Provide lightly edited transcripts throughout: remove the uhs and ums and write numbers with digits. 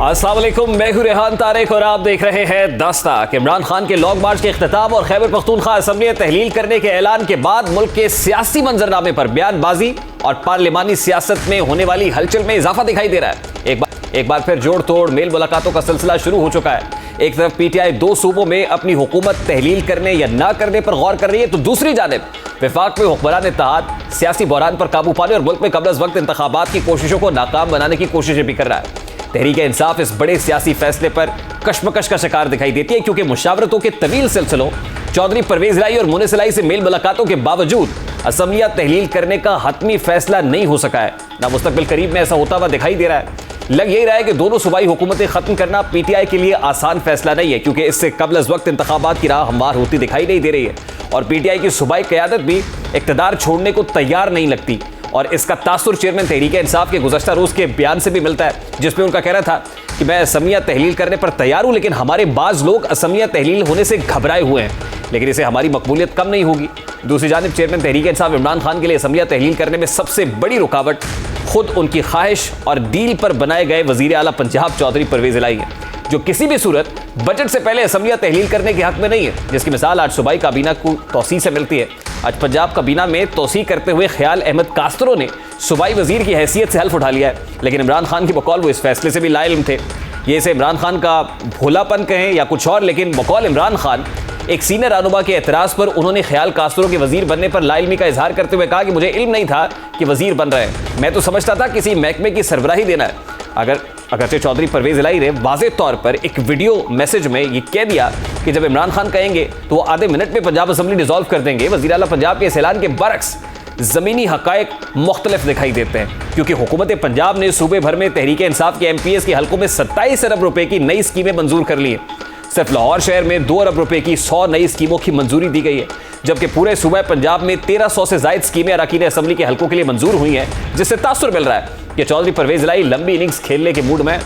अस्सलाम वालेकुम, मैं हूं रेहान तारिक और आप देख रहे हैं दस्तक। इमरान खान के लॉन्ग मार्च के इख्तिताम और खैबर पख्तूनख्वा असम्बली तहलील करने के ऐलान के बाद मुल्क के सियासी मंजरनामे पर बयानबाजी और पार्लिमानी सियासत में होने वाली हलचल में इजाफा दिखाई दे रहा है। एक बार फिर जोड़ तोड़ मेल मुलाकातों का सिलसिला शुरू हो चुका है। एक तरफ पीटीआई दो सूबों में अपनी हुकूमत तहलील करने या ना करने पर गौर कर रही है, तो दूसरी जानिब वफाक में हुक्मरान इत्तेहाद सियासी बहरान पर काबू पाने और मुल्क में कबल अज़ वक्त इंतखाबात की कोशिशों को नाकाम बनाने की कोशिशें भी कर रहा है। तहरीक इंसाफ इस बड़े सियासी फैसले पर कशमकश का शिकार दिखाई देती है, क्योंकि मुशावरतों के तवील सिलसिलों, चौधरी परवेज लाई और मुनिस लाई से मेल मुलाकातों के बावजूद असम्बलियां तहलील करने का हतमी फैसला नहीं हो सका है। ना मुस्तकबिल करीब में ऐसा होता हुआ दिखाई दे रहा है। लग यही रहा है कि दोनों सूबाई हुकूमतें खत्म करना पीटीआई के लिए आसान फैसला नहीं है, क्योंकि इससे कबल अज़ वक्त इंतखाबात की राह हमवार होती दिखाई नहीं दे रही है और पीटीआई की सूबाई क़यादत भी इक़्तिदार छोड़ने को तैयार नहीं लगती। और इसका तासुर चेयरमैन तहरीक इंसाफ के गुज़श्ता रोज़ के बयान से भी मिलता है, जिसमें उनका कहना था कि मैं असम्बलियां तहलील करने पर तैयार हूं, लेकिन हमारे बाज़ लोग असम्बलियां तहलील होने से घबराए हुए हैं, लेकिन इसे हमारी मकबूलियत कम नहीं होगी। दूसरी जानिब चेयरमैन तहरीक इंसाफ इमरान खान के लिए असम्बलियां तहलील करने में सबसे बड़ी रुकावट खुद उनकी ख्वाहिश और डील पर बनाए गए वज़ीर आला पंजाब चौधरी परवेज लाई है, जो किसी भी सूरत बजट से पहले असम्बलियां तहलील करने के हक में नहीं है, जिसकी मिसाल आज सूबाई काबीना को तौसीह से मिलती है। आज पंजाब काबीना में तौसीह करते हुए ख्याल अहमद कास्त्रो ने सूबाई वजीर की हैसियत से हल्फ उठा लिया है, लेकिन इमरान खान की बकौल वो इस फैसले से भी लाइल्म थे। ये इसे इमरान खान का भोलापन कहें या कुछ और, लेकिन बकौल इमरान खान एक सीनियर रहनुमा के एतराज़ पर उन्होंने ख्याल कास्त्रो के वजीर बनने पर लाइल्मी का इजहार करते हुए कहा कि मुझे इल्म नहीं था कि वजीर बन रहे हैं, मैं तो समझता था किसी महकमे की सरबराही देना है। अगरचे चौधरी परवेज लाई ने वाज़ेह तौर पर एक वीडियो मैसेज में ये कह दिया कि जब इमरान खान कहेंगे तो वो आधे मिनट में पंजाब असम्बली डिसॉल्व कर देंगे। वज़ीर आला पंजाब के इस ऐलान के बरक्स ज़मीनी हक़ाइक़ मुख्तलिफ दिखाई देते हैं, क्योंकि हुकूमत पंजाब ने सूबे भर में तहरीक इंसाफ के MPS के हलकों में 27 अरब रुपए की नई स्कीमें मंजूर कर ली हैं। सिर्फ लाहौर शहर में 2 अरब रुपए की 100 नई स्कीमों की मंजूरी दी गई है, जबकि पूरे सूबे पंजाब में 1300 से ज़ायद स्कीमें अरकान असम्बली के हलकों के लिए मंजूर हुई हैं, जिससे तासुर मिल रहा है कि चौधरी परवेज लाई लंबी इनिंग्स खेलने के मूड में।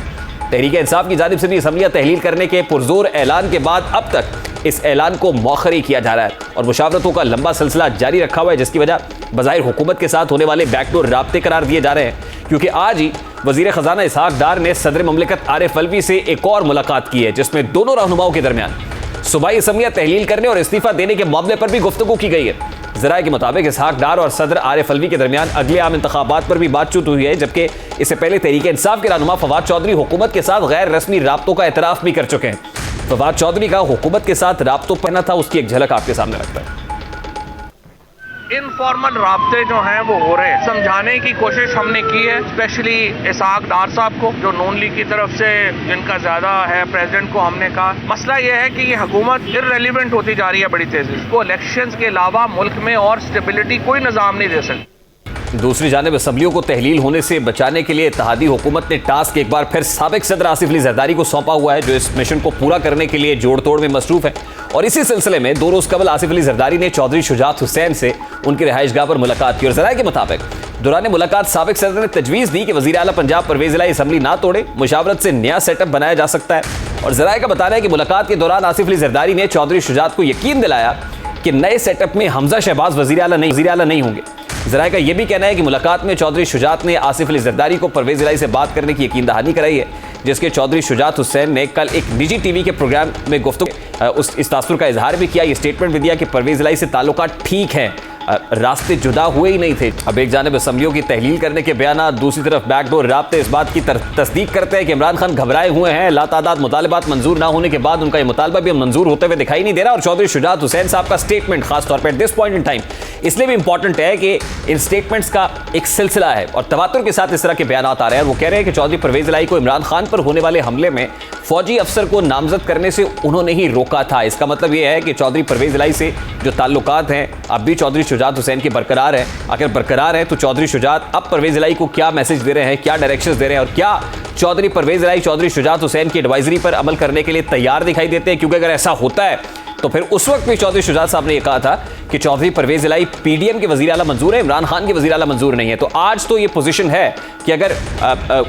तहरीक इंसाफ की जानिब से भी असम्बलियां तहलील करने के पुरजोर ऐलान के बाद अब तक इस ऐलान को मौखरी किया जा रहा है और मुशावरतों का लंबा सिलसिला जारी रखा हुआ है, जिसकी वजह बज़ाहिर हुकूमत के साथ होने वाले बैकडोर राब्ते करार दिए जा रहे हैं। क्योंकि आज ही वज़ीर ख़जाना इसहाक डार ने सदर ममलिकत आरिफ अलवी से एक और मुलाकात की है, जिसमें दोनों रहनुमाओं के दरमियान सूबाई असम्बलियां तहलील करने और इस्तीफ़ा देने के मामले पर भी गुफ्तगू की गई है। ज़राए के मुताबिक इसहाक डार और सदर आरिफ अलवी के दरमियान अगले आम इंतखाबात पर भी बातचीत हुई है, जबकि इससे पहले तहरीक इंसाफ के रहनुमा फवाद चौधरी हुकूमत के साथ गैर रस्मी राब्तों का एतराफ़ भी कर चुके हैं। फवाद चौधरी का हुकूमत के साथ राब्तों पहना था, उसकी एक झलक आपके सामने रखता है। इनफॉर्मल राब्ते जो हैं वो हो रहे हैं, समझाने की कोशिश हमने की है, स्पेशली इसहाक डार साहब को जो नून लीग की तरफ से जिनका ज्यादा है, प्रेसिडेंट को हमने कहा मसला ये है कि ये हुकूमत इर्रेलिवेंट होती जा रही है बड़ी तेजी से, को इलेक्शंस के अलावा मुल्क में और स्टेबिलिटी कोई निज़ाम नहीं दे सकती। दूसरी जानिब असम्बलियों को तहलील होने से बचाने के लिए इत्तेहादी हुकूमत ने टास्क एक बार फिर साबिक सदर आसिफ अली जरदारी को सौंपा हुआ है, जो इस मिशन को पूरा करने के लिए जोड़ तोड़ में मसरूफ है। और इसी सिलसिले में 2 रोज़ कबल आसिफ अली जरदारी ने चौधरी शुजात हुसैन से उनकी रिहाइशगाह पर मुलाकात की और ज़राए के मुताबिक दौरान मुलाकात साबिक सदर ने तजवीज़ दी कि वज़ीर आला पंजाब परवेज लाई असम्बली ना तोड़े, मुशावरत से नया सेटअप बनाया जा सकता है। और ज़राए का बताना है कि मुलाकात के दौरान आसिफ अली जरदारी ने चौधरी शुजात को यकीन दिलाया कि नए सेटअप में हमजा शहबाज वज़ीर आला नहीं होंगे। ज़राए का यह भी कहना है कि मुलाकात में चौधरी शुजात ने आसिफ अली जरदारी को परवेज लाई से बात करने की यकीन दहानी कराई है, जिसके चौधरी शुजात हुसैन ने कल एक निजी टीवी के प्रोग्राम में गुफ्तगू इस तासुर का इजहार भी किया। ये स्टेटमेंट भी दिया कि परवेज लाई से ताल्लुकात ठीक हैं, रास्ते जुदा हुए ही नहीं थे। अब एक जानिब असम्बलियों की तहलील करने के बयान, दूसरी तरफ बैकडोर राब्ते इस बात की तस्दीक करते हैं कि इमरान खान घबराए हुए हैं। लातादाद मुतालबात मंजूर ना होने के बाद उनका यह मुतालबा भी मंजूर होते हुए दिखाई नहीं दे रहा। और चौधरी शुजात हुसैन साहब का स्टेटमेंट खासतौर पर दिस पॉइंट इन टाइम इसलिए भी इंपॉर्टेंट है कि इन स्टेटमेंट्स का एक सिलसिला है और तवातुर के साथ इस तरह के बयान आ रहे हैं। वो कह रहे हैं कि चौधरी परवेज लाई को इमरान खान पर होने वाले हमले में फौजी अफसर को नामजद करने से उन्होंने ही रोका था। इसका मतलब यह है कि चौधरी परवेज लाई से जो ताल्लुकात हैं अब भी चौधरी शुजात हुसैन के बरकरार है। अगर बरकरार है तो चौधरी शुजात अब परवेज लाई को क्या मैसेज दे रहे हैं, क्या डायरेक्शंस दे रहे हैं और क्या चौधरी परवेज लाई चौधरी शुजात हुसैन की एडवाइजरी पर अमल करने के लिए तैयार दिखाई देते हैं? क्योंकि अगर ऐसा होता है तो फिर उस वक्त भी चौधरी शुजात साहब ने यह कहा था कि चौधरी परवेज इलाही पीडीएम के वजीर आला मंजूर है, इमरान खान के वजीर आला मंजूर नहीं है। तो आज तो ये पोजीशन है कि अगर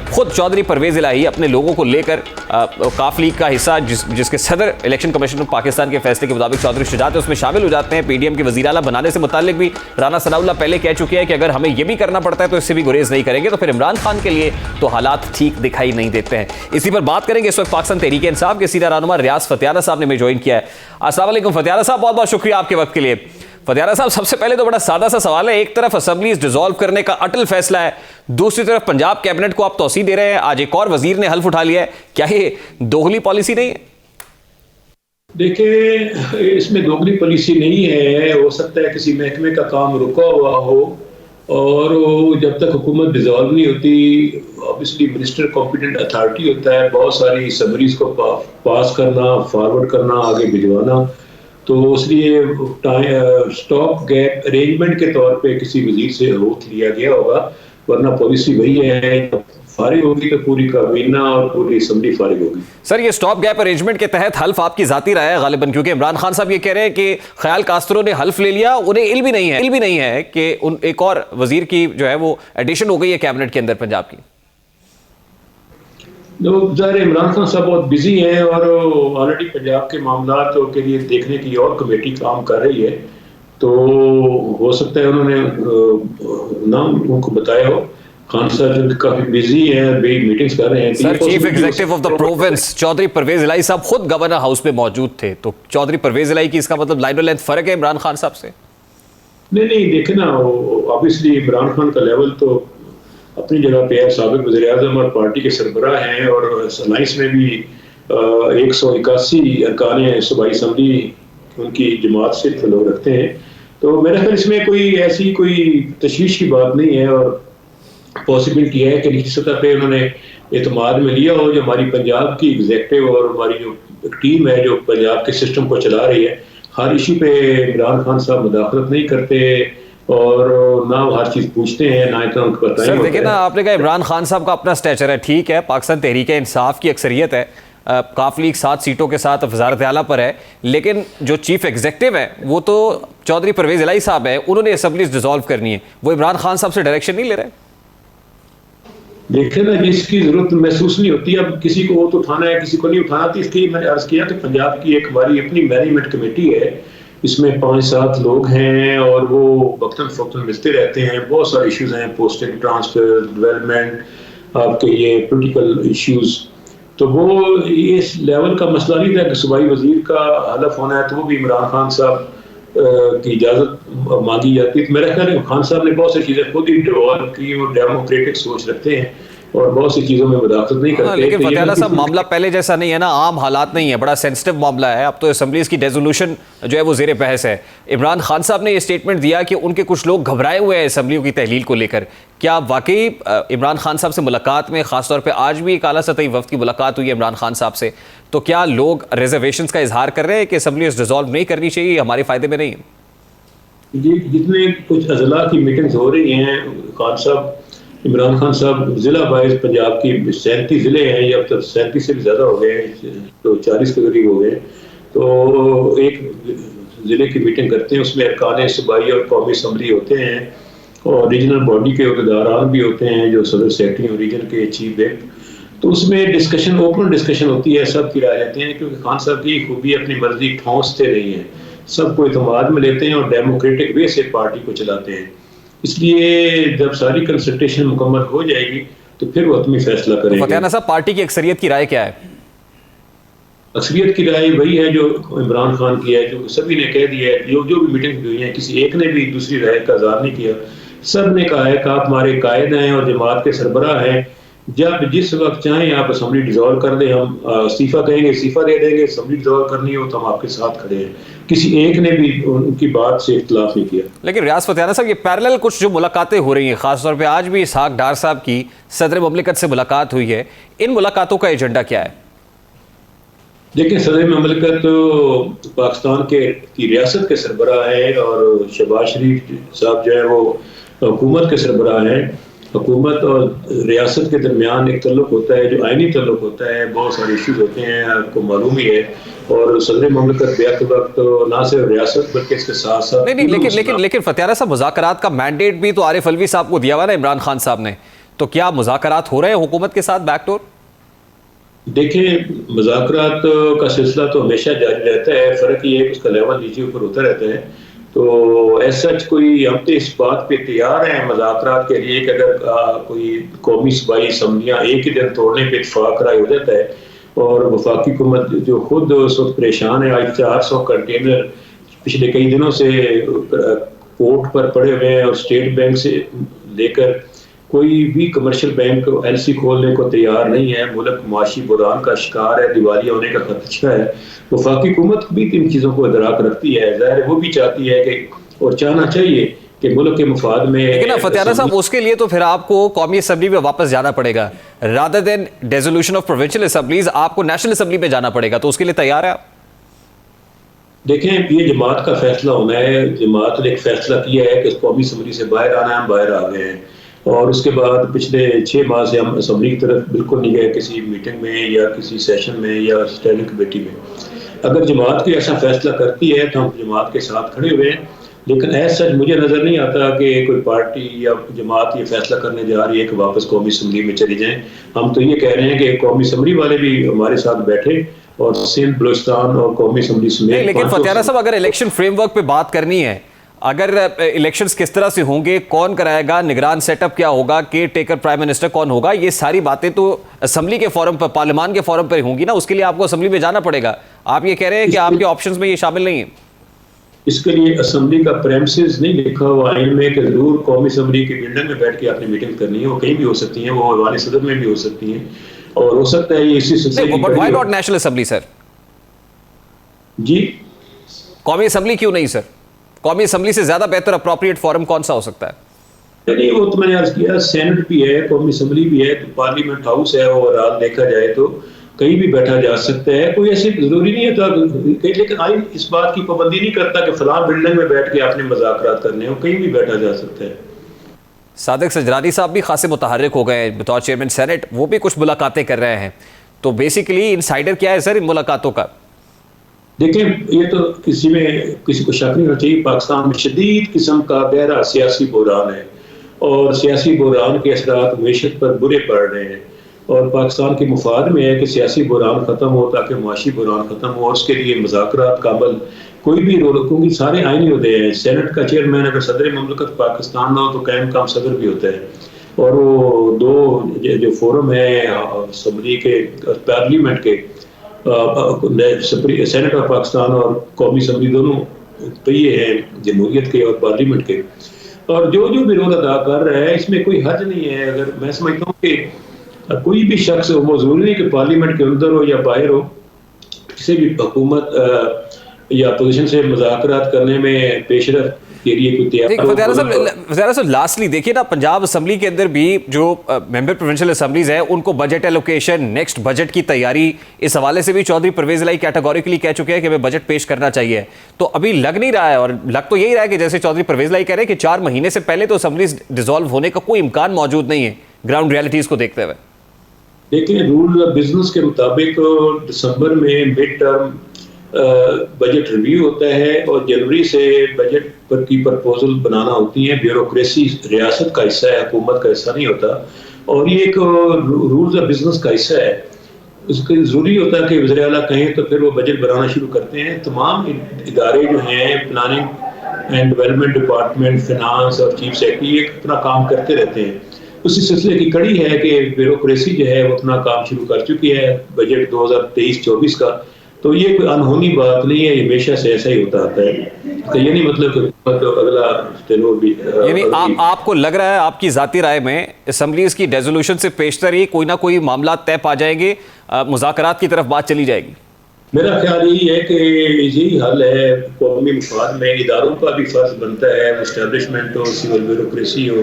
खुद चौधरी परवेज इलाही अपने लोगों को लेकर काफ लीग का हिस्सा जिसके सदर इलेक्शन कमीशन पाकिस्तान के फैसले के मुताबिक चौधरी शुजात उसमें शामिल हो जाते हैं, पीडीएम के वजीर आला बनाने से मुतालिक भी राना सनाउल्लाह पहले कह चुके हैं कि अगर हमें यह भी करना पड़ता है तो इससे भी गुरेज नहीं करेंगे। तो फिर इमरान खान के लिए तो हालात ठीक दिखाई नहीं देते हैं। इसी पर बात करेंगे इस वक्त पाकिस्तान तहरीक इंसाफ के सीनियर रहनुमा रियाज फतियाना साहब ने हमें ज्वाइन किया है। अस्सलाम वालेकुम फतियाना साहब, बहुत बहुत शुक्रिया आपके वक्त के लिए। फतियाना साहब, सबसे पहले तो बड़ा सादा सा सवाल है, एक तरफ असेंबलीज डिसॉल्व करने का अटल फैसला है, दूसरी तरफ पंजाब कैबिनेट को आप तौसीह दे रहे हैं, आज एक और वजीर ने हल्फ उठा लिया है, क्या ये दोगली पॉलिसी नहीं है? देखिए, इसमें दोगली पॉलिसी नहीं है। हो सकता है किसी महकमे का काम रुका हुआ हो और जब तक हुकूमत डिसॉल्व नहीं होती, ऑब्वियसली मिनिस्टर कॉम्पिटेंट अथॉरिटी होता है, बहुत सारी समरीज को पास करना, फॉरवर्ड करना, आगे भिजवाना। तो इसलिए स्टॉप गैप अरेंजमेंट के तौर पे किसी वजीर से ओथ लिया गया होगा, वरना पॉलिसी वही है। फारिग होगी तो पूरी काबीना और पूरी असेंबली फारिग होगी। सर, ये स्टॉप गैप अरेंजमेंट के तहत हल्फ आपकी जाती राय है गालिबन, क्योंकि इमरान खान साहब ये कह रहे हैं कि ख्याल कास्त्रो ने हल्फ ले लिया, उन्हें इल्म भी नहीं है कि एक और वजीर की जो है वो एडिशन हो गई है कैबिनेट के अंदर पंजाब की। ज़ाहिर इमरान खान साहब बहुत बिजी हैं और ऑलरेडी पंजाब के मामला के लिए देखने की और कमेटी काम कर रही है, तो हो सकता है उन्होंने नाम उनको बताया हो। खान साहब काफी बिजी हैं, मीटिंग्स कर रहे हैं। Sir, chief executive of the province Chaudhry Parvez Elahi sahab खुद गवर्नर हाउस में मौजूद थे, तो चौधरी परवेज इलाही की इसका मतलब लाइन लेंथ फर्क है इमरान खान साहब से? नहीं, देखे ना, ऑब्वियसली इमरान खान का लेवल तो अपनी जगह पे है, साबिक वज़ीर आज़म और पार्टी के सरबराह हैं, और अलायंस में भी 181 अरकान सूबाई असम्बली उनकी जमात से लोग रखते हैं। तो मेरे ख्याल इसमें कोई तशवीश की बात नहीं है, और पॉसिबिलिटी है कि निजी सतह पे उन्होंने एतमाद में लिया हो। जो हमारी पंजाब की एग्जीक्यूटिव और हमारी जो टीम है जो पंजाब के सिस्टम को चला रही है, हर इशू पे इमरान खान साहब मुदाखलत नहीं करते और ना हर चीज पूछते हैं, ना इतना उनको पता है। सर देखिए ना, आपने कहा इमरान खान साहब का अपना स्टेचर है, ठीक है, पाकिस्तान तहरीक इंसाफ की अक्सरियत है, काफ लीग 7 सीटों के साथ वजारत आला पर है, लेकिन जो चीफ एग्जीक्यूटिव है वो तो चौधरी परवेज इलाही साहब है, उन्होंने असेंबलीज डिसॉल्व करनी है, वो इमरान खान साहब से डायरेक्शन नहीं ले रहे? देखे ना, जिसकी जरूरत महसूस नहीं होती, अब किसी को तो उठाना है, किसी को नहीं उठाना। तो इसलिए मैंने अर्ज किया कि पंजाब की एक हमारी अपनी मैनेजमेंट कमेटी है, इसमें 5-7 लोग हैं और वो वक्तन फवक्तन मिलते रहते हैं। बहुत सारे इश्यूज हैं, पोस्टिंग, ट्रांसफर, डेवलपमेंट, आपके ये पॉलिटिकल इश्यूज। तो वो इस लेवल का मसला नहीं था कि सूबाई वजीर का हलफ होना है तो वो भी इमरान खान साहब की इजाज़त मांगी जाती है। तो मेरा ख्याल है खान साहब ने बहुत सी चीज़ें खुद इंटरवॉल्व की, वो डेमोक्रेटिक सोच रखते हैं और बहुत सी चीज़ों में मुदाखलत नहीं करते। लेकिन फतियाना साहब, मामला पहले जैसा नहीं है ना, आम हालात नहीं है, बड़ा सेंसिटिव मामला है। अब तो असेंबलीज की रेजोल्यूशन जो है वो ज़ेर बहस है। इमरान खान साहब ने ये स्टेटमेंट दिया कि उनके कुछ लोग घबराए हुए हैं असेंबलियों की तहलील को लेकर। क्या वाकई इमरान खान साहब से मुलाकात में, खासतौर पर आज भी एक आला सतही वफ्द की मुलाकात हुई है इमरान खान साहब से, तो क्या लोग रिजर्वेशंस का इजहार कर रहे हैं कि असेंबलीज डिसॉल्व नहीं करनी चाहिए, हमारे फायदे में नहीं है? जी, जितने कुछ अजला की मीटिंग्स हो रही हैं, खान साहब, इमरान खान साहब जिला वाइज पंजाब की 37 ज़िले हैं, या अब तक 37 से भी ज़्यादा हो गए हैं, तो 40 के करीब हो गए। तो एक ज़िले की मीटिंग करते हैं, उसमें अरकान सूबाई और कौमी असम्बली होते हैं और रीजनल बॉडी के अहदेदारान भी होते हैं, जो सदर सेक्रेटरी और रीजन के चीफ विप। तो उसमें डिस्कशन, ओपन डिस्कशन होती है, सब की राय लेते हैं, क्योंकि खान साहब की खूबी अपनी मर्जी ठोंसते नहीं हैं, सबको इतमाद में लेते हैं और डेमोक्रेटिक वे से पार्टी को चलाते हैं। इसलिए जब सारी कंसल्टेशन मुकम्मल हो जाएगी तो फिर वो अपनी फैसला करेंगे। फतियाना साहब, पार्टी की अक्सरियत की राय क्या है? अक्सरियत की राय वही है जो इमरान खान की है, जो सभी ने कह दिया है। जो भी मीटिंग हुई है, किसी एक ने भी दूसरी राय का इज़हार नहीं किया। सब ने कहा है कि आप हमारे कायद हैं और जमात के सरबराह हैं, जब जिस वक्त चाहें आप असेंबली डिसॉल्व कर दें, हम इस्तीफा कहेंगे, इस्तीफा दे देंगे। असेंबली डिसॉल्व करनी हो तो हम आपके साथ खड़े हैं। किसी एक ने भी उनकी बात से इख्तिलाफ नहीं किया। लेकिन रियाज फतियाना साहब, ये पैरेलल कुछ जो मुलाकातें हो रही हैं, खासतौर पे आज भी इसहाक डार साहब की सदर ममलिकत से मुलाकात हुई है, इन मुलाकातों का एजेंडा क्या है? देखिए, सदर ममलिकत तो पाकिस्तान की रियासत के सरबराह है और शहबाज शरीफ साहब जो है वो हुकूमत के सरबराह हैं। हुकूमत और रियासत के दरमियान एक तल्लुक होता है जो आइनी तल्लुक होता है, बहुत सारे इश्यूज होते हैं, आपको मालूम ही है। और सदर ममलकत बैक वक्त ना सिर्फ रियासत बल्कि इसके साथ साथ नहीं लेकिन फतियाना साहब, मुज़ाकरात का मैंडेट भी तो आरिफ अलवी साहब को दिया हुआ ना इमरान खान साहब ने, तो क्या मुज़ाकरात हो रहे हैं हुकूमत के साथ बैकडोर? देखिए, मुज़ाकरात का सिलसिला तो हमेशा जारी रहता है, फ़र्क ये है कि उसका लेवल नीचे ऊपर होता रहता है। तो एज सच कोई हम तो इस बात पे तैयार हैं मुज़ाकरात के लिए कि अगर कोई कौमी सूबाई असम्बलियाँ एक ही दिन तोड़ने पे इत्तफ़ाक़ राय हो जाता है और वफाकी हुकूमत जो खुद उस वक्त परेशान है, आज 400 कंटेनर पिछले कई दिनों से पोर्ट पर पड़े हुए हैं और स्टेट बैंक से लेकर कोई भी कमर्शियल बैंक एलसी खोलने को तैयार नहीं है, मुल्क मुआशी बुरान का शिकार है, दिवालिया होने का खदशा है। वफाकी हुकूमत भी इन चीज़ों को इदराक रखती है, ज़ाहिर है वो भी चाहती है कि और चाहना चाहिए कि मुल्क के मफाद में। लेकिन फतियाना साहब, उसके लिए तो फिर आपको कौमी असम्बली में वापस जाना पड़ेगा, rather than dissolution of provincial assemblies आपको नेशनल असम्बली में जाना पड़ेगा, तो उसके लिए तैयार है आप? देखें, ये जमात का फैसला होना है। जमात ने एक फैसला किया है कि कौमी असम्बली से बाहर आना है, हम बाहर आ गए हैं। और उसके बाद पिछले 6 माह से हम असम्बली की तरफ बिल्कुल नहीं गए, किसी मीटिंग में या किसी सेशन में या स्टैंडिंग कमेटी में। अगर जमात कोई ऐसा फैसला करती है तो हम जमात के साथ खड़े हुए हैं, लेकिन ऐसा सच मुझे नज़र नहीं आता कि कोई पार्टी या जमात ये फैसला करने जा रही है कि वापस कौमी असम्बली में चली जाएं। हम तो ये कह रहे हैं कि कौमी असम्बली वाले भी हमारे साथ बैठे और सिंध, बलूचिस्तान और कौमी असम्बली समेत। लेकिन फतियाना साहब, अगर इलेक्शन फ्रेमवर्क पे बात करनी है, अगर इलेक्शंस किस तरह से होंगे, कौन कराएगा, निगरान सेटअप क्या होगा, केयर टेकर प्राइम मिनिस्टर कौन होगा, ये सारी बातें तो असम्बली के फोरम पर, पार्लियामान के फोरम पर होंगी ना। उसके लिए आपको असम्बली में जाना पड़ेगा। आप ये कह रहे हैं कि आपके ऑप्शंस में ये शामिल नहीं है? इसके लिए असम्बली का प्रेमिसेस नहीं लिखा हुआ आइन में कि जरूर कौमी असम्बली के बिल्डिंग में बैठ के आपने मीटिंग करनी है। वो कहीं भी हो सकती है, वो ऐवान सदर में भी हो सकती है और हो सकता है ये इसी सिलसिले। But why not national assembly sir? जी, कौमी असम्बली क्यों नहीं सर? कौमी असम्बली से ज्यादा बेहतर अप्रोप्रिएट फोरम कौन सा हो सकता है? नहीं, वो तो मैंने अर्ज किया, सेनेट भी है, कौमी असम्बली भी है, तो पार्लियामेंट हाउस है, ओवरऑल देखा जाए तो कहीं भी बैठा जा सकता है। कोई ऐसी जरूरी नहीं है तो, लेकिन आइन इस बात की पाबंदी नहीं करता कि फलां बिल्डिंग में बैठ के आपने मुज़ाकरात करने हो, कहीं भी बैठा जा सकता है। सादिक सजरानी साहब भी खासे मुतहर्रिक हो गए बतौर चेयरमैन सेनेट, वो भी कुछ मुलाकातें कर रहे हैं, तो बेसिकली इनसाइडर क्या है सर इन मुलाकातों का? देखें, ये तो किसी को शक नहीं होना चाहिए, पाकिस्तान में शदीद किस्म का गहरा सियासी बहरान है और सियासी बहरान के असरात मईशत पर बुरे पड़ रहे हैं और पाकिस्तान के मुफाद में है कि सियासी बहरान ख़त्म हो ताकि मुआशी बहरान ख़त्म हो। और उसके लिए मुज़ाकरात का अमल कोई भी रोल, क्योंकि सारे आइनी होते हैं। सेनेट का चेयरमैन अगर सदर ममलकत पाकिस्तान ना हो तो कायम काम सदर भी होता है और वो दो जो फोरम है असम्बली के, पार्लियामेंट के, सेनेट ऑफ पाकिस्तान और कौमी असम्बली, दोनों पहिए हैं जमहूरियत के और पार्लियामेंट के, और जो भी रोल अदा कर रहा है इसमें कोई हर्ज नहीं है। अगर मैं समझता हूँ कि कोई भी शख्स, वो जरूरी नहीं कि पार्लियामेंट के अंदर हो या बाहर हो, किसी भी हुकूमत या अपोजिशन से मुज़ाकरात करने में पेशरफ के लिए कोई तैयार। लास्टली देखिए ना, पंजाब असम्बली के अंदर भी जो मेंबर प्रोविंशियल असम्बलीज है उनको बजट एलोकेशन, नेक्स्ट बजट की तैयारी, इस हवाले से भी चौधरी परवेज इलाही कैटेगोरिकली कह चुके हैं कि हमें बजट पेश करना चाहिए। तो अभी लग नहीं रहा है, और लग तो यही रहा है कि जैसे चौधरी परवेज इलाही कह रहे हैं कि 4 महीने से पहले तो असम्बलीज डिसॉल्व होने का कोई इम्कान मौजूद नहीं है ग्राउंड रियलिटीज को देखते हुए। देखिए, रूल ऑफ बिजनेस के मुताबिक दिसंबर में मिड टर्म बजट रिव्यू होता है और जनवरी से बजट पर की प्रपोजल बनाना होती है। ब्यूरोक्रेसी रियासत का हिस्सा है, हुकूमत का हिस्सा नहीं होता और ये एक रूल्स ऑफ बिजनेस का हिस्सा है। उसके जरूरी होता है कि वज़ीर आला कहें तो फिर वो बजट बनाना शुरू करते हैं। तमाम इदारे जो हैं, planning and development department, finance और चीफ सेक्रेटरी, ये अपना काम करते रहते हैं। उसी सिलसिले की कड़ी है कि ब्यूरोक्रेसी जो है वो अपना काम शुरू कर चुकी है बजट 2023-24 का। तो ये कोई अनहोनी बात नहीं है, ये हमेशा से ऐसा ही होता आता है। तो ये नहीं मतलब कि अगला यानी आपको लग रहा है, आपकी जाती राय में, असम्बलीज की डेजोल्यूशन से पेशतर ही कोई ना कोई मामला तय पा जाएंगे, मुज़ाकरात की तरफ बात चली जाएगी? मेरा ख्याल यही है कि यही हल है। कौमी मफाद में इदारों का भी फर्ज बनता है, एस्टैब्लिशमेंट हो, सिविल ब्यूरोक्रेसी हो,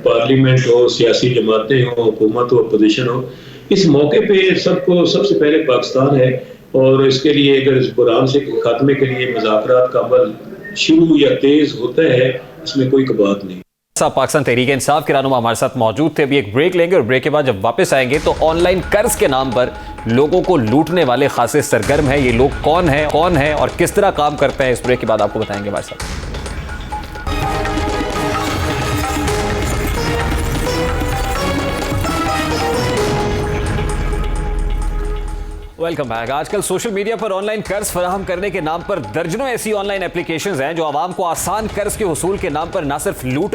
पार्लियामेंट हो, सियासी जमातें हो, हुकूमत हो, अपोजिशन हो। इस मौके पे सबको सबसे पहले पाकिस्तान है और इसके लिए अगर इस बुरान से खात्मे के लिए मुज़ाकरात का अमल शुरू या तेज होता है, इसमें कोई कबात नहीं। पाकिस्तान तहरीक इंसाफ के रहनुमा हमारे साथ मौजूद थे। अभी एक ब्रेक लेंगे और ब्रेक के बाद जब वापस आएंगे तो ऑनलाइन कर्ज के नाम पर लोगों को लूटने वाले खासे सरगर्म हैं। ये लोग कौन है और किस तरह काम करते हैं, इस ब्रेक के बाद आपको बताएंगे हमारे साथ। Welcome back. आजकल सोशल मीडिया पर ऑनलाइन कर्ज फराहम करने के नाम पर दर्जनों ऐसी ऑनलाइन एप्लीकेशंस हैं जो आवाम को आसान कर्ज के हुसूल के नाम पर न सिर्फ लूट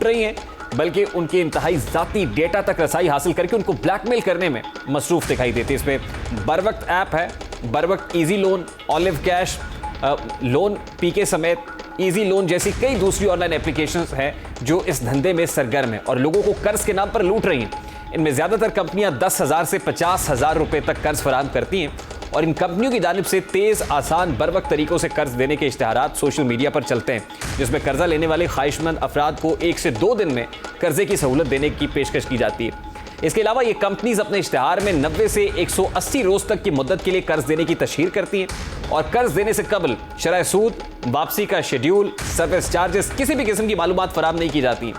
रही हैं बल्कि उनके इंतहाई जाती डेटा तक रसाई हासिल करके उनको ब्लैकमेल करने में मसरूफ दिखाई देती है। इसमें बरवक्त ऐप है, Barwaqt easy loan, olive cash, loan PK समेत इजी लोन जैसी कई दूसरी ऑनलाइन एप्लीकेशंस हैं जो इस धंधे में सरगर्म है और लोगों को कर्ज के नाम पर लूट रही हैं। इनमें ज्यादातर कंपनियां 10,000 से 50,000 रुपए तक कर्ज फराहम करती हैं और इन कंपनियों की जानिब से तेज, आसान, बरवक्त तरीकों से कर्ज देने के इश्तिहारात सोशल मीडिया पर चलते हैं, जिसमें कर्जा लेने वाले ख्वाहिशमंद अफराद को 1 से 2 दिन में कर्जे की सहूलत देने की पेशकश की जाती है। इसके अलावा ये कंपनीज अपने इश्तिहार में 90 से 180 रोज तक की मुद्दत के लिए कर्ज देने की तशहीर करती हैं और कर्ज देने से कबल शरह सूद, वापसी का शेड्यूल, सर्विस चार्जेस, किसी भी किस्म की मालूमात फराहम नहीं की जाती।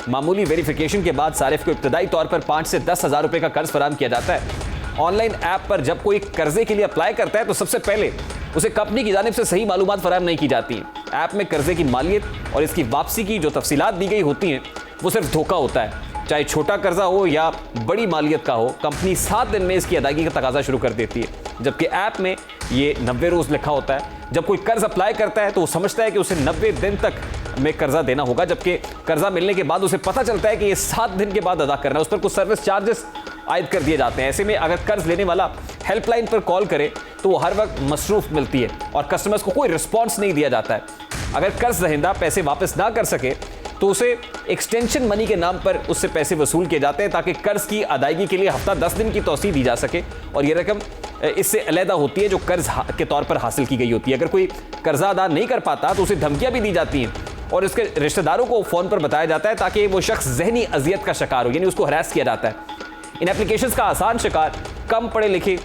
मामूली वेरिफिकेशन के बाद सारिफ को इब्तदाई तौर पर 5 से 10,000 रुपए का कर्ज फराहम किया जाता है। ऑनलाइन ऐप पर जब कोई कर्जे के लिए अप्लाई करता है तो सबसे पहले उसे कंपनी की जानिब से सही मालूमात फराहम नहीं की जाती। ऐप में कर्जे की मालियत और इसकी वापसी की जो तफसीलात दी गई होती हैं वो सिर्फ धोखा होता है। चाहे छोटा कर्जा हो या बड़ी मालियत का हो, कंपनी 7 दिन में इसकी अदायगी का तकाजा शुरू कर देती है, जबकि ऐप में ये 90 रोज लिखा होता है। जब कोई कर्ज अप्लाई करता है तो वो समझता है कि उसे 90 दिन तक में कर्जा देना होगा, जबकि कर्जा मिलने के बाद उसे पता चलता है कि ये 7 दिन के बाद अदा करना है। उस पर कुछ सर्विस चार्जेस आयद कर दिए जाते हैं। ऐसे में अगर कर्ज लेने वाला हेल्पलाइन पर कॉल करे तो वो हर वक्त मसरूफ मिलती है और कस्टमर्स को कोई रिस्पॉन्स नहीं दिया जाता है। अगर कर्ज दहिंदा पैसे वापस ना कर सके तो उसे एक्सटेंशन मनी के नाम पर उससे पैसे वसूल किए जाते हैं ताकि कर्ज की अदायगी के लिए हफ्ता 10 दिन की तौसीह दी जा सके और ये रकम इससे अलहदा होती है जो कर्ज के तौर पर हासिल की गई होती है। अगर कोई कर्जा अदा नहीं कर पाता तो उसे धमकियां भी दी जाती हैं और इसके रिश्तेदारों को फ़ोन पर बताया जाता है ताकि वो शख्स जहनी अजियत का शिकार हो, यानी उसको हरास किया जाता है। इन एप्लीकेशंस का आसान शिकार कम पढ़े लिखे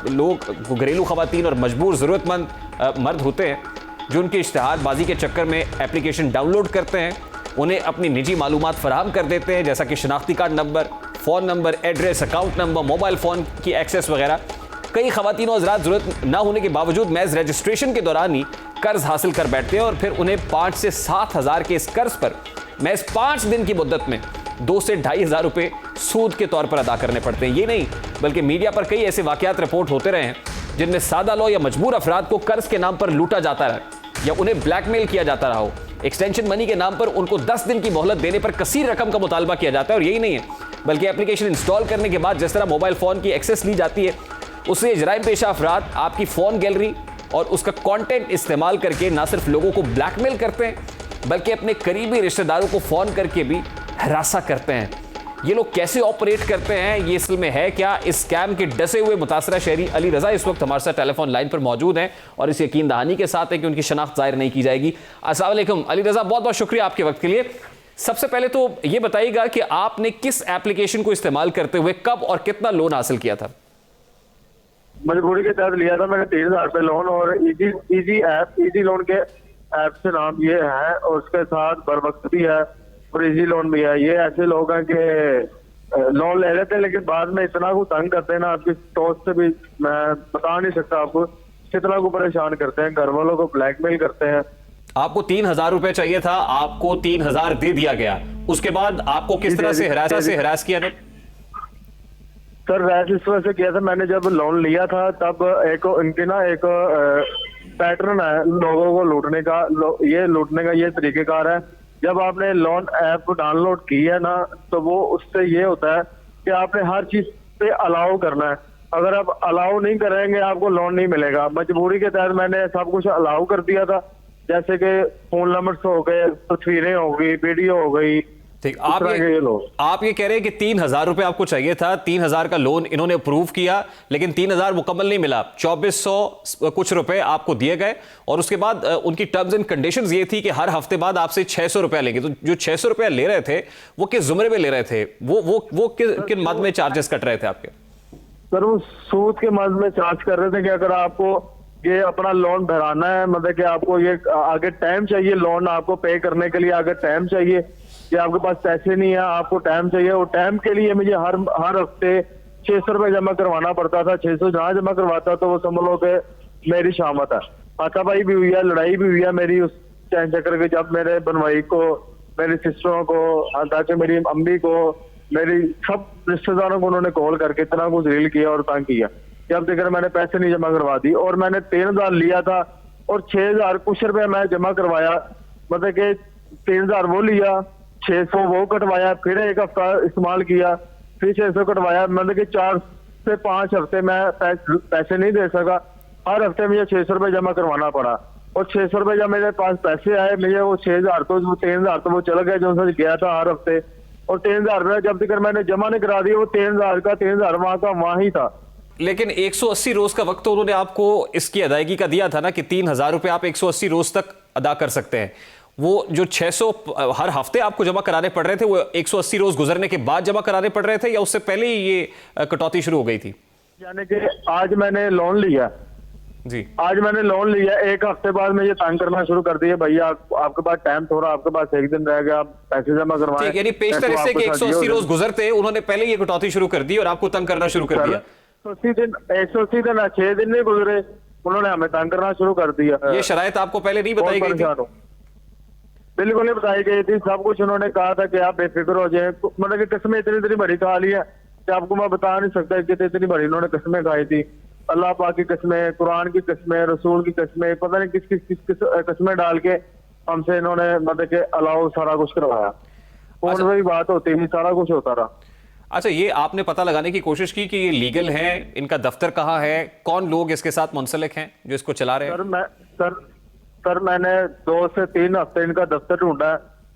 लोग, घरेलू खवातीन और मजबूर ज़रूरतमंद मर्द होते हैं जो उनके इश्तिहारबाजी के चक्कर में एप्लीकेशन डाउनलोड करते हैं, उन्हें अपनी निजी मालूमात फराहम कर देते हैं जैसा कि शनाख्ती card number, phone number, address, account number, mobile phone की एक्सेस वगैरह। कई ख़वातीन और हज़रात ज़रूरत ना होने के बावजूद महज रजिस्ट्रेशन के दौरान ही कर्ज हासिल कर बैठते हैं और फिर उन्हें 5 से 7,000 के इस कर्ज पर महज 5 दिन की मुद्दत में 2 से 2,500 रुपये सूद के तौर पर अदा करने पड़ते हैं। ये नहीं बल्कि मीडिया पर कई ऐसे वाक़यात रिपोर्ट होते रहे हैं जिनमें सादा लो या मजबूर अफराद को कर्ज के नाम पर लूटा जाता रहा या उन्हें ब्लैकमेल किया जाता रहा हो। एक्सटेंशन मनी के नाम पर उनको 10 दिन की मोहलत देने पर कसीर रकम का मुतालबा किया जाता है और यही नहीं है बल्कि एप्लीकेशन इंस्टॉल करने के बाद जिस तरह मोबाइल फ़ोन की एक्सेस ली जाती है उससे जराइम पेशा अफराद आपकी फ़ोन गैलरी और उसका कंटेंट इस्तेमाल करके ना सिर्फ लोगों को ब्लैकमेल करते हैं बल्कि अपने करीबी रिश्तेदारों को फ़ोन करके भी हरासा करते हैं। ये लोग कैसे ऑपरेट करते हैं, ये असल में है क्या, इस स्कैम के डसे हुए मुतासरा शहरी अली रज़ा इस वक्त हमारे साथ टेलीफोन लाइन पर मौजूद हैं और इस यकीन दहानी के साथ है कि उनकी शनाख्त ज़ाहिर नहीं की जाएगी। अस्सलाम वालेकुम अली रज़ा, बहुत बहुत शुक्रिया आपके वक्त के लिए। सबसे पहले तो ये बताइएगा कि आपने किस एप्लीकेशन को इस्तेमाल करते हुए कब और कितना लोन हासिल किया था? मजबूरी के तहत लिया था मैंने 30,000 रुपये लोन और इजी लोन के ऐप से नाम ये है और उसके साथ बरवक्त भी है और इजी लोन भी है। ये ऐसे लोग हैं कि लोन ले लेते हैं लेकिन बाद में इतना को तंग करते हैं ना, आपकी दोस्त से भी मैं बता नहीं सकता आपको कितना को परेशान करते हैं, घर वालों को ब्लैकमेल करते हैं। आपको 3,000 रुपए चाहिए था, आपको 3,000 दे दिया गया, उसके बाद आपको किस तरह से हरास किया? सर वैसे इस वजह से किया था, मैंने जब लोन लिया था तब एक इनके ना एक पैटर्न है लोगों को लूटने का, लूटने का ये तरीकेकार है। जब आपने लोन ऐप डाउनलोड की है ना तो वो उससे ये होता है कि आपने हर चीज पे अलाउ करना है। अगर आप अलाउ नहीं करेंगे आपको लोन नहीं मिलेगा। मजबूरी के तहत मैंने सब कुछ अलाउ कर दिया था, जैसे कि फोन नंबर्स हो गए, तस्वीरें हो गई, वीडियो हो गई। ठीक, आप ये कह रहे हैं कि 3,000 रुपए आपको चाहिए था, 3,000 का लोन इन्होंने अप्रूव किया लेकिन 3,000 मुकम्मल नहीं मिला, 2,400 कुछ रुपए आपको दिए गए और उसके बाद उनकी टर्म्स एंड कंडीशंस ये थी कि हर हफ्ते बाद आपसे 600 रुपया लेंगे। तो जो 600 रुपया ले रहे थे वो किस जुमरे में ले रहे थे, वो किन मद में चार्जेस कट रहे थे आपके? सर वो सूद के मद में चार्ज कर रहे थे कि अगर आपको ये अपना लोन भराना है, मतलब कि आपको ये आगे टाइम चाहिए, लोन आपको पे करने के लिए आगे टाइम चाहिए, कि आपके पास पैसे नहीं है, आपको टाइम चाहिए, और टाइम के लिए मुझे हर हफ्ते 600 रुपये जमा करवाना पड़ता था। 600 जहाँ जमा करवाता तो वो समझ लो कि मेरी शामत है। हाथापाई भी हुई है, लड़ाई भी हुई है मेरी उस चैन चक्कर के, जब मेरे बनवाई को, मेरी सिस्टरों को, ताकि मेरी अम्मी को, मेरी सब रिश्तेदारों को उन्होंने कॉल करके इतना कुछ रील किया और तंग किया। जब तक मैंने पैसे नहीं जमा करवा दी, और मैंने 3000 लिया था और 6000 कुछ रुपए मैं जमा करवाया, मतलब कि 3000 वो लिया, 600 वो कटवाया, फिर एक हफ्ता इस्तेमाल किया, फिर 600 कटवाया, मतलब कि 4 से 5 हफ्ते मैं पैसे नहीं दे सका। हर हफ्ते मुझे 600 रुपये जमा करवाना पड़ा, और 600 रुपये जब मेरे पास पैसे आए, मुझे वो 6000 तो वो 3000 तो वो चला गया जो सच गया था हर हफ्ते, और 3000 रुपये जब तक मैंने जमा नहीं करा दिया, वो 3000 का 3000 वहां का वहां ही था। लेकिन 180 रोज का वक्त तो उन्होंने आपको इसकी अदायगी का दिया था ना, कि 3000 रुपये आप 180 रोज तक अदा कर सकते हैं। वो जो 600 हर हफ्ते आपको जमा कराने पड़ रहे थे, वो 180 रोज गुजरने के बाद जमा कराने पड़ रहे थे, या उससे पहले ही ये कटौती शुरू हो गई थी? यानी कि आज मैंने लोन लिया जी, आज मैंने लोन लिया, एक हफ्ते बाद में ये तंग करना शुरू कर दिया, भैया आपके पास टाइम थोड़ा, आपके पास एक दिन रह गया, आप पैसे जमा करवाएं। यानी पेशतर इससे कि 180 रोज गुजरते उन्होंने पहले ये कटौती शुरू कर दी और आपको तंग करना शुरू कर दिया। 180 दिन 6 दिन नहीं गुजरे, उन्होंने हमें तंग करना शुरू कर दिया। ये शराइत आपको पहले नहीं बताई गई थी? बिल्कुल नहीं बताई गई थी, सब कुछ उन्होंने कहा था कि आप बेफिक्र हो जाए। मतलब कि किस्में इतनी बड़ी खा ली है कि आपको मैं बता नहीं सकता कि इतनी बड़ी उन्होंने किस्में खाई थी। अल्लाह पाक की किस्में, कुरान की किस्में, रसूल की किस्में, पता नहीं किस किस्में डाल के हमसे इन्होंने मतलब के अलाउ सारा कुछ करवाया। फोन में भी बात होती थी, सारा कुछ होता रहा। अच्छा, ये आपने पता लगाने की कोशिश की कि ये लीगल है, इनका दफ्तर कहाँ है, कौन लोग इसके साथ मुंसलिक हैं जो इसको चला रहे हैं? सर मैंने 2 से 3 हफ्ते इनका दफ्तर ढूंढा,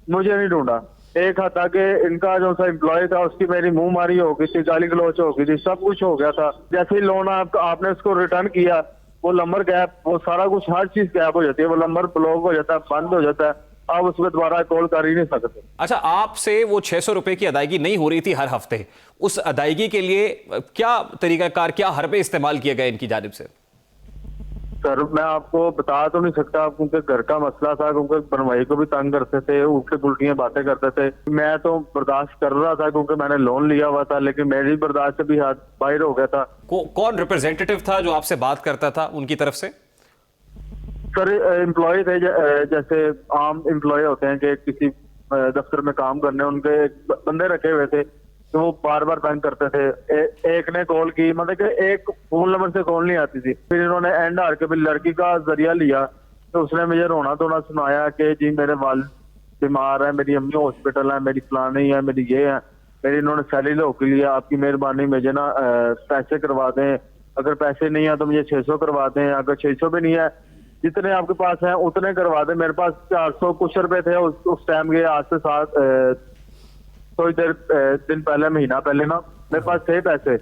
मुझे नहीं ढूंढा। एक हफ्ता के इनका जो सा एम्प्लॉय था उसकी मेरी मुंह मारी हो गई थी, गाली गलौच हो गई थी, सब कुछ हो गया था। जैसे ही लोन आपने उसको रिटर्न किया, वो नंबर गैप, वो सारा कुछ, हर चीज गैप हो जाती है, वो नंबर ब्लॉक हो जाता है, बंद हो जाता है, आप उस पर दोबारा कॉल कर ही नहीं सकते। अच्छा, आपसे वो 600 रुपए की अदायगी नहीं हो रही थी हर हफ्ते, उस अदायगी के लिए क्या तरीकाकार, क्या हरबे इस्तेमाल किए गए इनकी जानिब से? सर मैं आपको बता तो नहीं सकता, क्योंकि घर का मसला था, क्योंकि बनवाई को भी तंग करते थे, उल्टे पुल्टियां बातें करते थे। मैं तो बर्दाश्त कर रहा था क्योंकि मैंने लोन लिया हुआ था, लेकिन मेरी बर्दाश्त से भी हाथ बाहर हो गया था। कौन रिप्रेजेंटेटिव था जो आपसे बात करता था उनकी तरफ से? सर एम्प्लॉय थे, जैसे आम एम्प्लॉय होते हैं कि किसी दफ्तर में काम करने, उनके बंदे रखे हुए थे, तो वो बार बार तंग करते थे। एक ने कॉल की, मतलब कि एक फोन नंबर से कॉल नहीं आती थी, फिर इन्होंने एंड आर के लड़की का जरिया लिया, तो उसने मुझे रोना धोना सुनाया कि जी मेरे वाल बीमार है, मेरी अम्मी हॉस्पिटल है, मेरी फलानी है, मेरी ये है, मेरी इन्होंने सैलरी लो के लिए, आपकी मेहरबानी मुझे ना पैसे करवा दें, अगर पैसे नहीं है तो मुझे 600 करवा दें, अगर 600 भी नहीं है, जितने आपके पास है उतने करवा दें। मेरे पास 400 कुछ रुपए थे उस टाइम के, आज से 7 थोड़ी देर दिन पहले, महीना पहले ना, मेरे पास थे पैसे,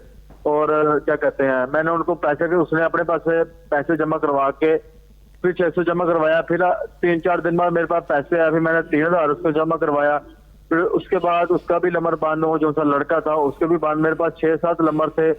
और क्या कहते हैं, मैंने उनको पैसे के, उसने अपने पास से पैसे जमा करवा के फिर 600 जमा करवाया, फिर 3-4 दिन बाद मेरे पास पैसे आए, फिर मैंने 3000 उसको जमा करवाया, फिर उसके बाद उसका भी नंबर बंद हो, जो सा लड़का था उसके भी बंद, मेरे पास 6-7 नंबर थे,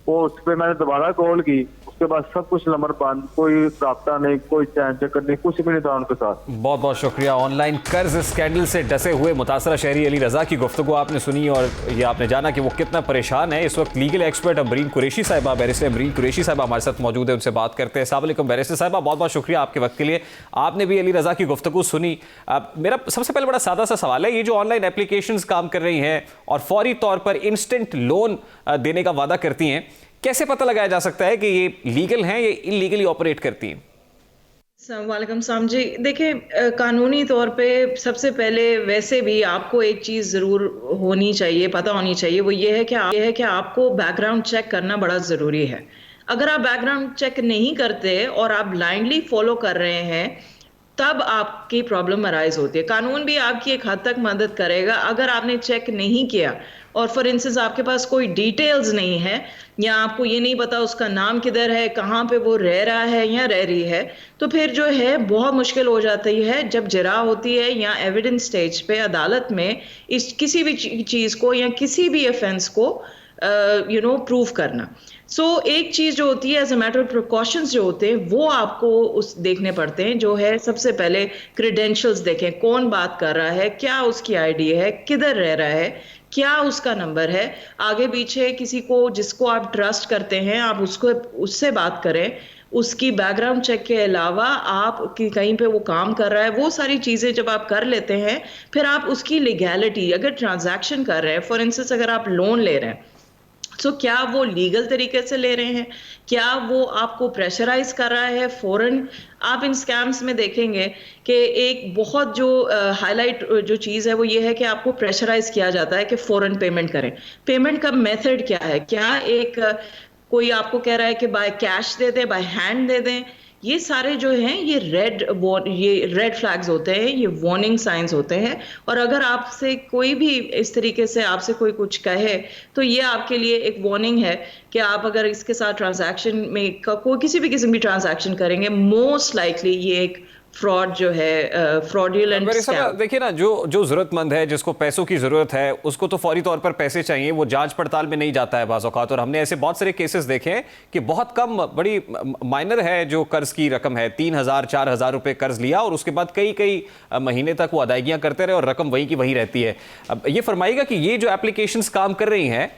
वो उस पर मैंने दोबारा कॉल की, उसके बाद सब कुछ नंबर बंद, कोई राब्ता नहीं, कोई चैन चक्कर नहीं, कुछ भी नहीं था उनके साथ। बहुत बहुत शुक्रिया। ऑनलाइन कर्ज स्कैंडल से डसे हुए मुतासरा शहरी अली रजा की गुफ्तगू आपने सुनी, और ये आपने जाना कि वो कितना परेशान है। इस वक्त लीगल एक्सपर्ट अमरीन कुरैशी साहिबा, बैरिस्टर अमरीन कुरैशी साहिबा हमारे साथ मौजूद है, उनसे बात करते हैं। अस्सलाम वालेकुम बैरिस्टर साहिबा, बहुत बहुत शुक्रिया आपके वक्त के लिए। आपने भी अली रजा की गुफ्तगू सुनी। मेरा सबसे पहले बड़ा सादा सा सवाल है, ये जो ऑनलाइन एप्लीकेशंस काम कर रही हैं और फौरी तौर पर इंस्टेंट लोन देने का वादा करती हैं, कैसे पता लगाया जा सकता है कि ये लीगल हैं या इलीगली ऑपरेट करती हैं? वालेकुम सलाम जी। देखिए, कानूनी तौर पे सबसे पहले वैसे भी आपको एक चीज़ ज़रूर होनी चाहिए, पता होनी चाहिए, वो ये है कि आपको बैकग्राउंड चेक करना बड़ा ज़रूरी है। अगर आप बैकग्राउंड चेक नहीं करते और आप ब्लाइंडली फॉलो कर रहे हैं, तब आपकी प्रॉब्लम अराइज होती है। कानून भी आपकी एक हद तक मदद करेगा। अगर आपने चेक नहीं किया और फॉर इंस्टेंस आपके पास कोई डिटेल्स नहीं है, या आपको ये नहीं पता उसका नाम किधर है, कहाँ पे वो रह रहा है या रह रही है, तो फिर जो है बहुत मुश्किल हो जाती है जब जरा होती है या एविडेंस स्टेज पे अदालत में इस किसी भी चीज़ को या किसी भी ऑफेंस को प्रूव करना। एक चीज जो होती है as a matter of precautions जो होते हैं वो आपको उस देखने पड़ते हैं, जो है सबसे पहले क्रेडेंशियल्स देखें, कौन बात कर रहा है, क्या उसकी आईडी है, किधर रह रहा है, क्या उसका नंबर है, आगे पीछे किसी को जिसको आप ट्रस्ट करते हैं आप उससे बात करें। उसकी बैकग्राउंड चेक के अलावा आप कि कहीं पे वो काम कर रहा है, वो सारी चीजें जब आप कर लेते हैं फिर आप उसकी लीगैलिटी, अगर ट्रांजैक्शन कर रहे हैं, फॉर इंस्टेंस अगर आप लोन ले रहे हैं क्या वो लीगल तरीके से ले रहे हैं, क्या वो आपको प्रेशराइज कर रहा है फौरन। आप इन स्कैम्स में देखेंगे कि एक बहुत जो हाईलाइट जो चीज़ है वो ये है कि आपको प्रेशराइज किया जाता है कि फौरन पेमेंट करें। पेमेंट का मेथड क्या है, क्या एक कोई आपको कह रहा है कि बाय कैश दे दें, बाय हैंड दे दें, ये सारे जो हैं ये रेड फ्लैग्स होते हैं, ये वार्निंग साइंस होते हैं। और अगर आपसे कोई भी इस तरीके से आपसे कोई कुछ कहे तो ये आपके लिए एक वार्निंग है कि आप अगर इसके साथ ट्रांजैक्शन में कोई किसी भी किस्म की ट्रांजैक्शन करेंगे, मोस्ट लाइकली ये एक फ्रॉड जो है, फ्रॉडुलेंट स्कैम। देखिए ना, जो जरूरतमंद है, जिसको पैसों की जरूरत है, उसको तो फौरी तौर पर पैसे चाहिए, वो जांच पड़ताल में नहीं जाता है बाज़ औक़ात। और हमने ऐसे बहुत सारे केसेस देखे हैं कि बहुत कम, बड़ी माइनर है जो कर्ज की रकम है, 3,000-4,000 रुपए कर्ज लिया और उसके बाद कई महीने तक वो अदायगियां करते रहे और रकम वहीं की वहीं रहती है। अब ये फरमाइएगा कि ये जो एप्लीकेशंस काम कर रही हैं,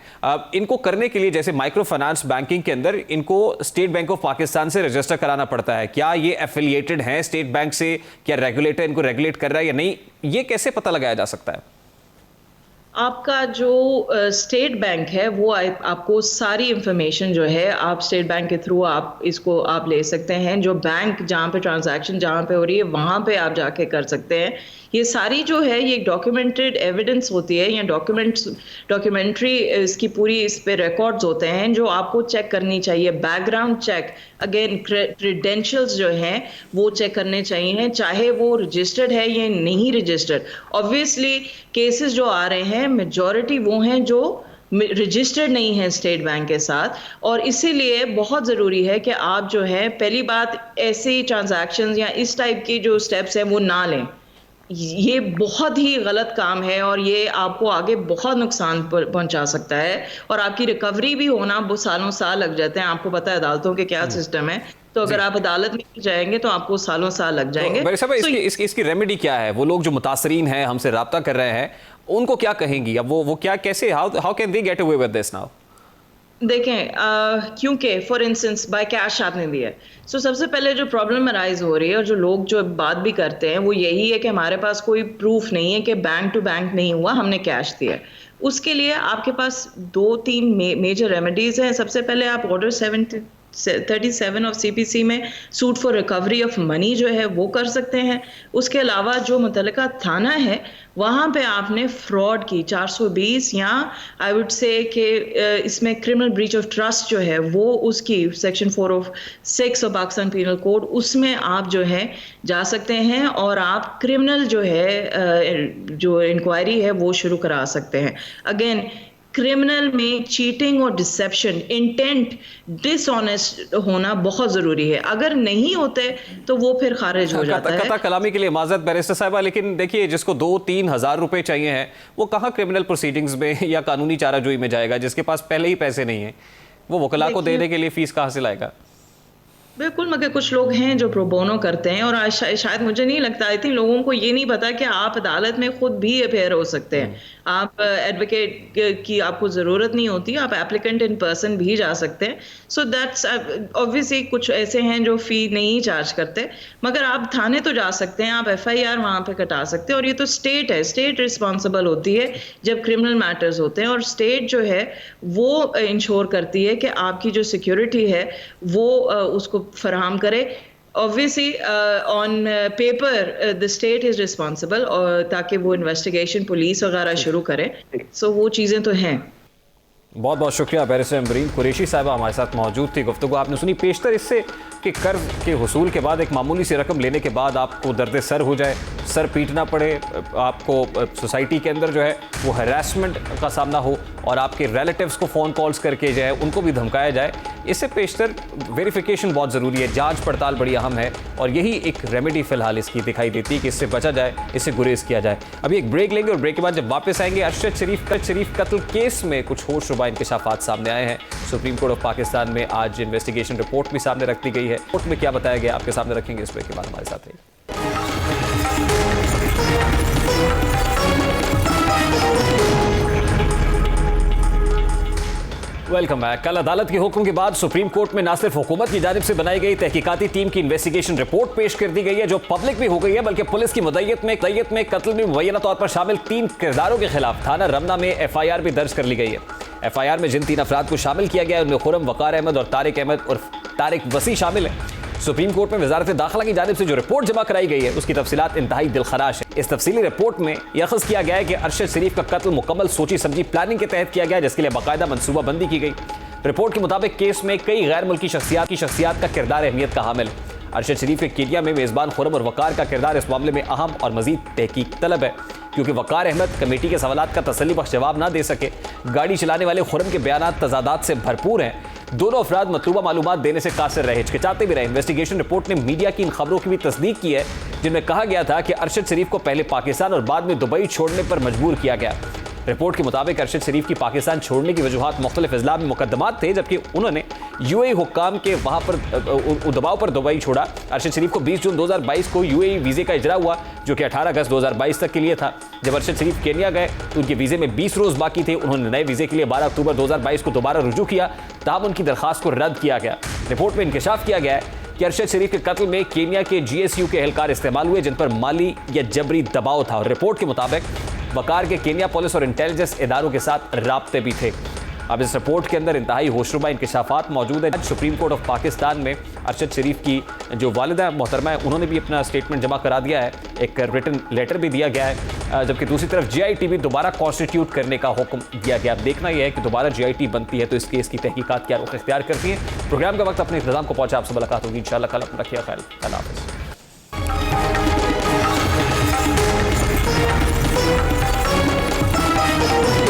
इनको करने के लिए जैसे माइक्रो फाइनेंस बैंकिंग के अंदर इनको स्टेट बैंक ऑफ पाकिस्तान से रजिस्टर कराना पड़ता है, क्या ये एफिलिएटेड हैं स्टेट बैंक से, क्या रेगुलेटर इनको रेगुलेट कर रहा है या नहीं, ये कैसे पता लगाया जा सकता है? आपका जो स्टेट बैंक है वो आपको सारी इंफॉर्मेशन जो है आप स्टेट बैंक के थ्रू आप इसको आप ले सकते हैं। जो बैंक जहाँ पे ट्रांजैक्शन जहाँ पे हो रही है वहाँ पे आप जाके कर सकते हैं। ये सारी जो है ये डॉक्यूमेंटेड एविडेंस होती है या डॉक्यूमेंट्री इसकी पूरी इस पे रिकॉर्ड्स होते हैं जो आपको चेक करनी चाहिए। बैकग्राउंड चेक, अगेन क्रेडेंशियल्स जो हैं वो चेक करने चाहिए, चाहे वो रजिस्टर्ड है या नहीं रजिस्टर्ड। ऑब्वियसली केसेस जो आ रहे हैं मेजॉरिटी वो हैं जो रजिस्टर्ड नहीं है स्टेट बैंक के साथ, और इसीलिए बहुत ज़रूरी है कि आप जो है पहली बात ऐसे ट्रांजैक्शंस या इस टाइप की जो स्टेप्स हैं वो ना लें। ये बहुत ही गलत काम है और ये आपको आगे बहुत नुकसान पहुंचा सकता है और आपकी रिकवरी भी होना वो सालों साल लग जाते हैं। आपको पता है अदालतों के क्या सिस्टम है, तो अगर आप अदालत में जाएंगे तो आपको सालों साल लग जाएंगे। तो इसकी रेमेडी क्या है? वो लोग जो मुतासरीन हैं, हमसे राब्ता कर रहे हैं, उनको क्या कहेंगी? अब वो क्या, कैसे, how can they get away with this now? देखें, क्योंकि फॉर इंस्टेंस बाय कैश आपने दिया है, सबसे पहले जो प्रॉब्लम अराइज हो रही है और जो लोग जो बात भी करते हैं वो यही है कि हमारे पास कोई प्रूफ नहीं है कि बैंक टू बैंक नहीं हुआ, हमने कैश दिया। उसके लिए आपके पास 2-3 मेजर रेमेडीज हैं। सबसे पहले आप ऑर्डर 37 ऑफ CPC में suit for recovery of money जो है वो कर सकते हैं। उसके अलावा जो मुतल्लिका थाना है वहाँ पे आपने फ्रॉड की 420 या आई वुड से कि इसमें क्रिमिनल ब्रीच ऑफ ट्रस्ट जो है वो उसकी section 406 of Pakistan penal code, उसमें आप जो है जा सकते हैं और आप क्रिमिनल जो है जो इंक्वायरी है वो शुरू करा सकते हैं। अगेन क्रिमिनल में चीटिंग और डिसेप्शन, इंटेंट, डिसऑनेस्ट होना बहुत जरूरी है। अगर नहीं होते तो वो फिर खारिज हो जाता है। कता कलामी के लिए माजरत बैरिस्टर साहिबा, लेकिन देखिए जिसको 2-3 हज़ार रुपए चाहिए हैं वो कहाँ क्रिमिनल प्रोसीडिंग्स में या कानूनी चाराजोई में जाएगा? जिसके पास पहले ही पैसे नहीं है वो वकला को देने के लिए फीस कहाँ से लाएगा? बिल्कुल, मगर कुछ लोग हैं जो प्रोबोनो करते हैं और शायद मुझे नहीं लगता, आई थिंक लोगों को ये नहीं पता कि आप अदालत में खुद भी अपेयर हो सकते हैं। आप एडवोकेट की आपको ज़रूरत नहीं होती, आप एप्लीकेंट इन पर्सन भी जा सकते हैं। सो दैट्स ऑब्वियसली कुछ ऐसे हैं जो फ़ी नहीं चार्ज करते, मगर आप थाने तो जा सकते हैं, आप FIR वहाँ पे कटा सकते हैं। और ये तो स्टेट है, स्टेट रिस्पॉन्सिबल होती है जब क्रिमिनल मैटर्स होते हैं, और स्टेट जो है वो इंश्योर करती है कि आपकी जो सिक्योरिटी है वो उसको फराहम करे। Obviously, on paper, the state is responsible, और ताकि वो इन्वेस्टिगेशन पुलिस वगैरह शुरू करे। वो चीज़ें तो हैं। बहुत बहुत शुक्रिया बैरिस्टर अम्बरीन कुरैशी साहिबा हमारे साथ मौजूद थी। गुफ्तगू आपने सुनी। पेशतर इससे कि कर्ज के हुसूल के बाद एक मामूली सी रकम लेने के बाद आपको दर्द सर हो जाए, सर पीटना पड़े, आपको सोसाइटी के अंदर जो है वो हरासमेंट का सामना हो और आपके रिलेटिव्स को फ़ोन कॉल्स करके जो है उनको भी धमकाया जाए, इससे पेशतर वेरिफिकेशन बहुत ज़रूरी है, जांच पड़ताल बड़ी अहम है और यही एक रेमेडी फिलहाल इसकी दिखाई देती है कि इससे बचा जाए, इससे गुरेज किया जाए। अभी एक ब्रेक लेंगे और ब्रेक के बाद जब वापस आएंगे, अरशद शरीफ कत्ल केस में कुछ होशरुबा इंकशाफात सामने आए हैं। सुप्रीम कोर्ट ऑफ पाकिस्तान में आज इन्वेस्टिगेशन रिपोर्ट भी सामने रख दी गई है। रिपोर्ट में क्या बताया गया आपके सामने रखेंगे, इस ब्रेक के बाद हमारे साथ रहिए। Welcome back. कल अदालत के हुक्म के बाद सुप्रीम कोर्ट में न सिर्फ हुकूमत की जानिब से बनाई गई तहकीकाती टीम की इन्वेस्टिगेशन रिपोर्ट पेश कर दी गई है जो पब्लिक भी हो गई है, बल्कि पुलिस की मुद्दईयत में कत्ल में मुबैना तौर पर शामिल 3 किरदारों के खिलाफ थाना रमना में FIR भी दर्ज कर ली गई है। FIR में जिन 3 अफराद को शामिल किया गया है उनमें खुर्रम, वकार अहमद और तारिक अहमद और तारिक वसी शामिल है। सुप्रीम कोर्ट में वजारत दाखिला की जानिब से जो रिपोर्ट जमा कराई गई है उसकी तफसीलात इंतहाई दिलखराश है। इस तफसीली रिपोर्ट में यह अखज़ किया गया है कि अरशद शरीफ का कत्ल मुकम्मल सोची समझी प्लानिंग के तहत किया गया, जिसके लिए बाकायदा मनसूबाबंदी की गई। रिपोर्ट के मुताबिक केस में कई गैर मुल्की शख्सियात का किरदार अहमियत का हामिल है। अरशद शरीफ के केनिया में मेज़बान खुर्रम और वकार का किरदार इस मामले में अहम और मजीद तहकीक तलब है, क्योंकि वकार अहमद कमेटी के सवालात का तसल्ली बख्श जवाब ना दे सके। गाड़ी चलाने वाले खुर्रम के बयानात तजादात से भरपूर हैं। दोनों अफराद मतलूबा मालूमात देने से कासिर रहे, हिचकिचाते भी रहे। इन्वेस्टिगेशन रिपोर्ट ने मीडिया की इन खबरों की भी तस्दीक की है जिनमें कहा गया था कि अरशद शरीफ को पहले पाकिस्तान और बाद में दुबई छोड़ने पर मजबूर किया गया। रिपोर्ट के मुताबिक अरशद शरीफ की पाकिस्तान छोड़ने की वजूहात मुख्तलिफ इस्लाम में मुकदमात थे, जबकि उन्होंने UAE हुक्काम के वहाँ पर दबाव पर दुबई छोड़ा। अरशद शरीफ को 20 जून 2022 को UAE वीज़े का इजरा हुआ, जो कि 18 अगस्त 2022 तक के लिए था। जब अरशद शरीफ केनिया गए तो उनके वीज़े में 20 रोज़ बाकी थे। उन्होंने नए वीज़े के लिए 12 अक्टूबर 2022 को दोबारा रुजू किया, ताहम उनकी दरख्वास्त को रद्द किया गया। रिपोर्ट में इंकशाफ किया गया है कि अरशद शरीफ के कत्ल में केनिया के GSU के एहलकार इस्तेमाल हुए, जिन पर माली या जबरी दबाव था। और रिपोर्ट के मुताबिक वकार के केनिया पुलिस और इंटेलिजेंस इदारों के साथ राब्ते भी थे। अब इस रिपोर्ट के अंदर इंतहाई होशरुबा इंकशाफात मौजूद है। आज सुप्रीम कोर्ट ऑफ पाकिस्तान में अरशद शरीफ की जो वालिदा मोहतरमा है उन्होंने भी अपना स्टेटमेंट जमा करा दिया है, एक रिटन लेटर भी दिया गया है, जबकि दूसरी तरफ GIT भी दोबारा कॉन्स्टिट्यूट करने का हुक्म दिया गया। अब देखना यह है कि दोबारा GIT बनती है तो इस केस की तहकीकात क्या रुख इख्तियार करती है। प्रोग्राम का वक्त अपने इंतजाम को पहुंचा, आपसे मुलाकात होगी इंशाल्लाह कल। अपना रखिए ख्याल, अल्लाह हाफ़िज़।